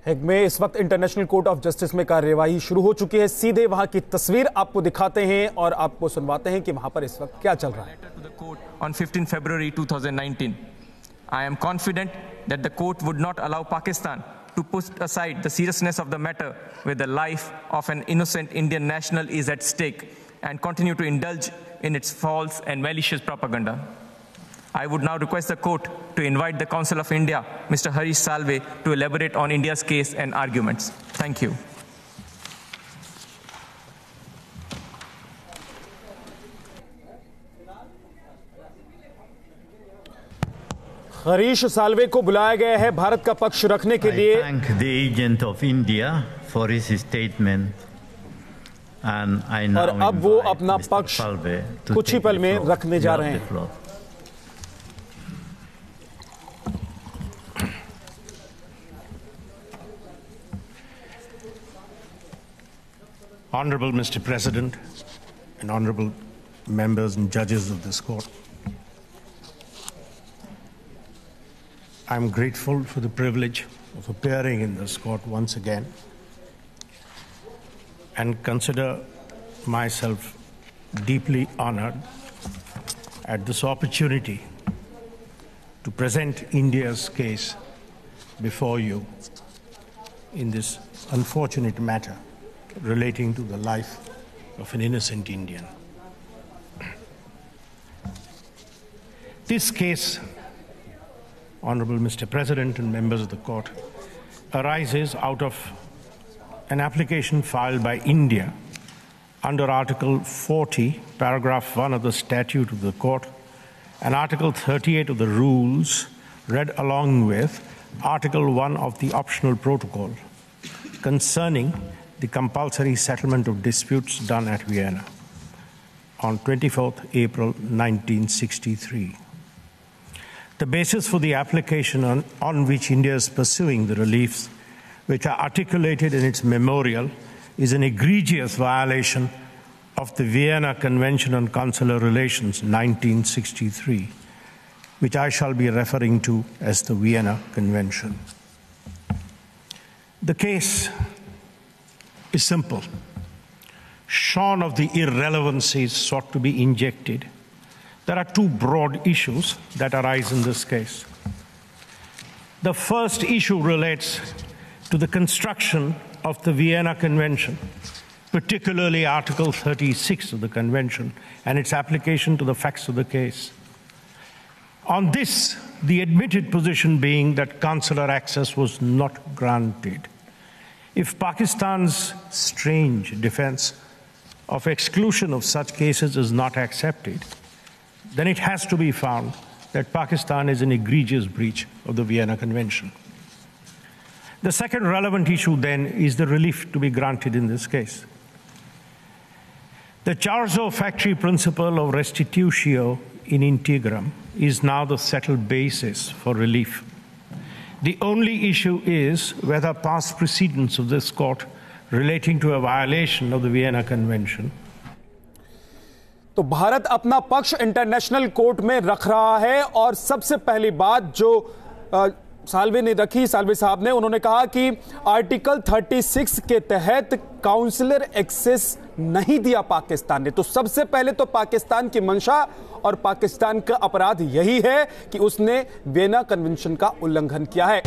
Hague में इस वक्त इंटरनेशनल कोर्ट ऑफ जस्टिस में कार्यवाही शुरू हो चुकी है। सीधे वहां की तस्वीर आपको दिखाते हैं और आपको सुनवाते हैं कि वहां पर इस वक्त क्या चल रहा है। On 15 February 2019, I am confident that the court would not allow Pakistan to put aside the seriousness of the matter where the life of an innocent Indian national is at stake and continue to indulge in its false and malicious propaganda. I would now request the court to invite the Counsel of India, Mr. Harish Salve, to elaborate on India's case and arguments. Thank you. Harish Salve को बुलाया गया है भारत का पक्ष रखने के लिए। I thank the agent of India for his statement and I now और अब वो अपना Mr. पक्ष Salve to कुछ ही take पल the में floor. रखने जा You रहे have हैं। the floor. Honorable Mr. President and honorable members and judges of this court, I'm grateful for the privilege of appearing in this court once again and consider myself deeply honored at this opportunity to present India's case before you in this unfortunate matter relating to the life of an innocent Indian. This case, Honorable Mr. President and members of the court, arises out of an application filed by India under Article 40, paragraph 1 of the statute of the court and Article 38 of the rules, read along with Article 1 of the optional protocol concerning the compulsory settlement of disputes done at Vienna on 24th April 1963. The basis for the application on which India is pursuing the reliefs which are articulated in its memorial is an egregious violation of the Vienna Convention on Consular Relations 1963, which I shall be referring to as the Vienna Convention. The case is simple. Shorn of the irrelevancies sought to be injected, there are two broad issues that arise in this case. The first issue relates to the construction of the Vienna Convention, particularly Article 36 of the Convention and its application to the facts of the case. On this, the admitted position being that consular access was not granted. If Pakistan's strange defense of exclusion of such cases is not accepted, then it has to be found that Pakistan is an egregious breach of the Vienna Convention. The second relevant issue then is the relief to be granted in this case. The Charzo factory principle of restitutio in integrum is now the settled basis for relief. The only issue is whether past precedents of this court relating to a violation of the Vienna Convention. तो भारत अपना पक्ष international court में रख रहा है और सबसे पहली बात जो साल्वे ने रखी, साल्वे साहब ने, उन्होंने कहा कि आर्टिकल 36 के तहत काउंसलर एक्सेस नहीं दिया पाकिस्तान ने। तो सबसे पहले तो पाकिस्तान की मंशा और पाकिस्तान का अपराध यही है कि उसने वियना कन्वेंशन का उल्लंघन किया है।